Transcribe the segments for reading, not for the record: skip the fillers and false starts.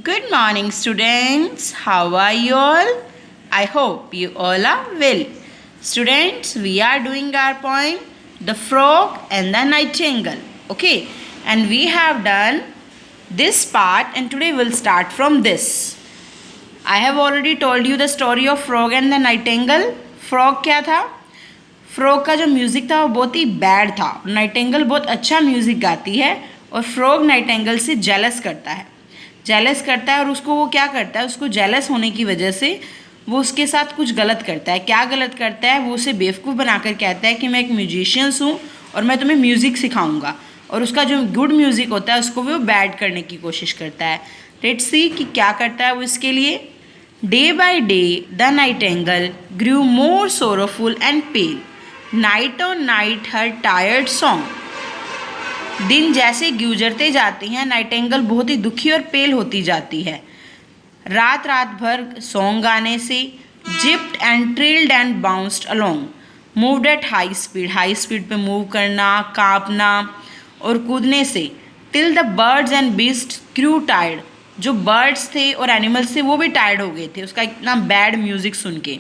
Good morning, students. How are you all? I hope you all are well. Students, we are doing our poem, The Frog and the Nightingale. Okay, and we have done this part, and today we'll start from this. I have already told you the story of Frog and the Nightingale. Frog क्या था? Frog का जो music था वो बहुत ही bad था. Nightingale बहुत अच्छा म्यूज़िक गाती है और फ्रॉग नाइटेंगल से जेलस करता है और उसको वो क्या करता है, उसको जेलस होने की वजह से वो उसके साथ कुछ गलत करता है. क्या गलत करता है? वो उसे बेवकूफ़ बनाकर कहता है कि मैं एक म्यूजिशियंस हूँ और मैं तुम्हें म्यूज़िक सिखाऊंगा, और उसका जो गुड म्यूज़िक होता है उसको वो बैड करने की कोशिश करता है. लेट्स सी कि क्या करता है वो इसके लिए. Day by day the nightingale grew more sorrowful and pale. Night on night her tired song. दिन जैसे गुजरते जाते हैं नाइटेंगल बहुत ही दुखी और पेल होती जाती है. रात रात भर सॉन्ग गाने से zipped and trilled and bounced along. Moved at high speed पे मूव करना, कांपना और कूदने से. Till the birds and beast grew tired. जो बर्ड्स थे और एनिमल्स थे वो भी टायर्ड हो गए थे उसका इतना बैड म्यूजिक सुन के.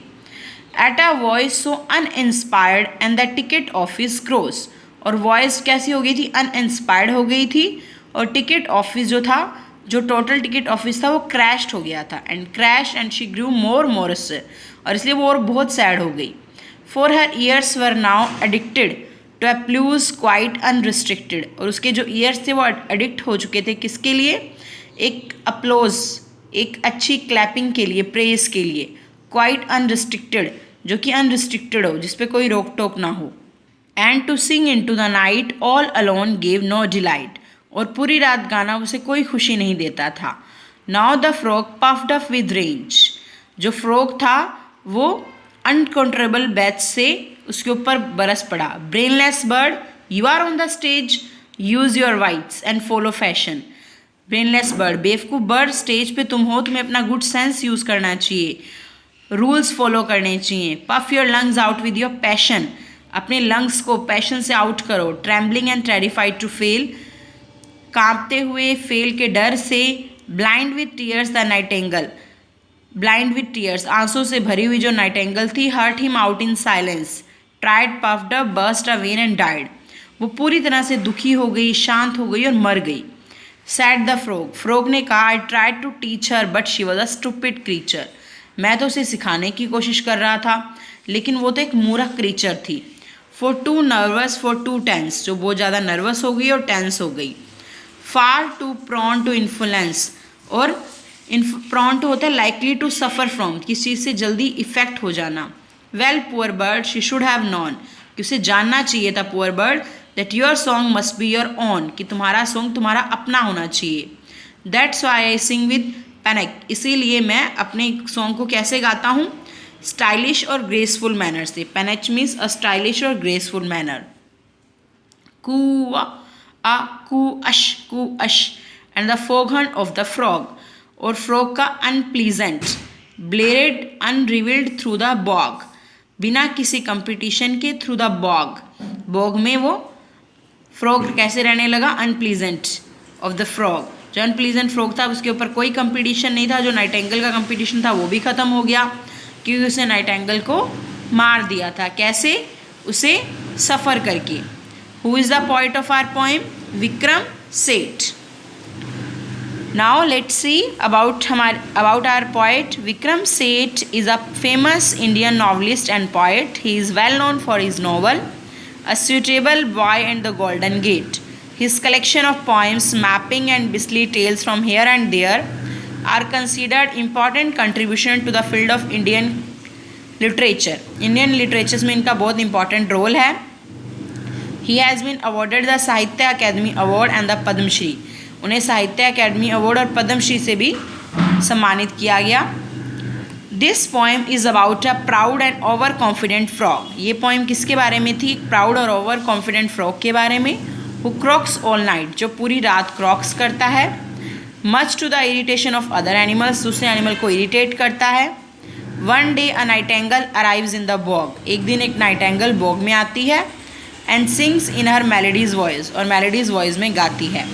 At a voice so uninspired and the ticket office croaks. और वॉइस कैसी हो गई थी? अनइंस्पायर्ड हो गई थी. और टिकट ऑफिस जो था, जो टोटल टिकट ऑफिस था वो क्रैश्ड हो गया था. एंड शी ग्रू मोर और इसलिए वो और बहुत सैड हो गई. For her ears were now addicted to applause quite unrestricted. और उसके जो ईयर्स थे वो एडिक्ट हो चुके थे किसके लिए? एक अप्लोज, एक अच्छी क्लैपिंग के लिए, प्रेज के लिए. क्वाइट अनरिस्ट्रिक्टेड, जो कि अनरिस्ट्रिक्टेड हो, जिस पे कोई रोक टोक ना हो. And to sing into the night all alone gave no delight. और पूरी रात गाना उसे कोई खुशी नहीं देता था. Now the frog puffed up with rage. जो फ्रॉग था वो अनकंट्रोलेबल बैच से उसके ऊपर बरस पड़ा. Brainless bird you are on the stage, use your wits and follow fashion. Brainless bird, बेवकूफ़ बर्ड, स्टेज पे तुम हो, तुम्हें अपना गुड सेंस यूज़ करना चाहिए, रूल्स फॉलो करने चाहिए. Puff your lungs out with your passion. अपने लंग्स को पैशन से आउट करो. Trembling and terrified to fail. कांपते हुए फेल के डर से. Blind with tears the nightingale. Blind with tears, आंसू से भरी हुई जो नाइटेंगल थी. Heard him out in silence. Tried, puffed up, burst a vein and died. वो पूरी तरह से दुखी हो गई, शांत हो गई और मर गई. Sad the frog. फ्रॉग ने कहा, I tried to teach her but she was a stupid creature. मैं तो उसे सिखाने की कोशिश कर रहा था लेकिन वो तो एक मूर्ख क्रीचर थी. Far too nervous far too tense. जो बहुत ज़्यादा नर्वस हो गई और टेंस हो गई. फार टू प्रॉन टू इन्फ्लुएंस. और प्रॉन टू होता है लाइकली टू सफ़र फ्रॉम, किसी चीज़ से जल्दी इफेक्ट हो जाना. Well poor bird she should have non. कि उसे जानना चाहिए था poor bird that your song must be your own. कि तुम्हारा सॉन्ग तुम्हारा अपना होना चाहिए. That's why I sing with panic. इसीलिए मैं अपने सॉन्ग को कैसे गाता हूँ? स्टाइलिश और ग्रेसफुल मैनर से. पैनिक मीन्स अ स्टाइलिश और ग्रेसफुल मैनर. कू आ कू अश and the foghorn of the frog. और फ्रॉग का unpleasant. Blared unrivalled through the bog. बिना किसी कंपटीशन के थ्रू द बॉग. बॉग में वो फ्रॉग कैसे रहने लगा? Unpleasant of the frog. जो अनप्लीजेंट फ्रॉग था उसके ऊपर कोई कंपटीशन नहीं था. जो नाइटेंगल का कंपटीशन था वो भी ख़त्म हो गया क्योंकि उसने नाइटेंगल को मार दिया था. कैसे? उसे सफ़र करके. Who is the poet of our poem? Vikram Seth. Now let's see about our poet. Vikram Seth is a famous Indian novelist and poet. He is well known for his novel A Suitable Boy and the Golden Gate. His collection of poems, mapping and beastly tales from here and there are considered important contribution to the field of Indian literature. Indian literature में इनका बहुत important role है. He has been awarded the Sahitya Academy Award and the Padma Shri. उन्हें साहित्य academy award और पद्मश्री से भी सम्मानित किया गया. This poem is about a proud and over confident frog. ये पोएम किसके बारे में थी? प्राउड और ओवर कॉन्फिडेंट फ्रॉग के बारे में. हु क्रॉक्स ऑल नाइट, जो पूरी रात क्रॉक्स करता है. Much to the irritation of other animals, दूसरे एनिमल को इरिटेट करता है. One day a nightingale arrives in the bog. एक दिन एक नाइटेंगल बॉग में आती है. And sings in her melodious voice, और मेलोडीज वॉइस में गाती है.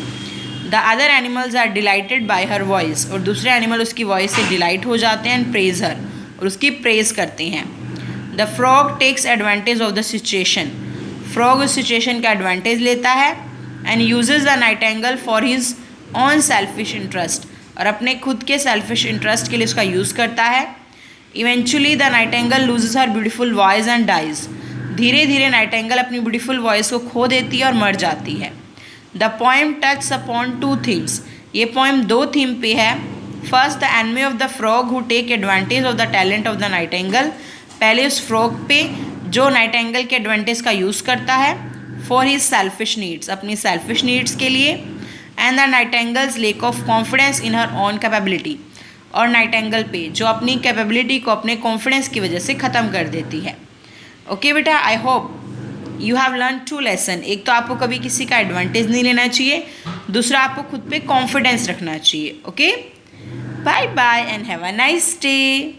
The other animals are delighted by her voice, और दूसरे एनिमल उसकी वॉइस से डिलाइट हो जाते हैं, एंड प्रेज हर, और उसकी प्रेज करते हैं. The frog takes advantage of the situation, frog उस सिचुएशन का एडवांटेज लेता है, and uses the nightingale for his own selfish interest, और अपने खुद के सेल्फिश इंटरेस्ट के लिए उसका यूज़ करता है. Eventually the nightingale loses her beautiful voice and dies, धीरे धीरे नाइटेंगल अपनी ब्यूटीफुल वॉइस को खो देती है और मर जाती है. The poem touch upon two themes, ये पोएम दो थीम पे है. First the enemy of the frog who take advantage of the talent of the nightingale, पहले उस फ्रॉग पे जो नाइटेंगल के एडवांटेज का यूज़ करता है फॉर हिज सेल्फिश नीड्स, अपनी सेल्फिश नीड्स के लिए. And the nightingale's lack of confidence in her own capability, और नाइटेंगल पे जो अपनी कैपेबिलिटी को अपने कॉन्फिडेंस की वजह से ख़त्म कर देती है. ओके बेटा, I hope you have learn two lesson. एक तो आपको कभी किसी का एडवांटेज नहीं लेना चाहिए, दूसरा आपको खुद पे कॉन्फिडेंस रखना चाहिए. Okay, bye bye and have a nice day.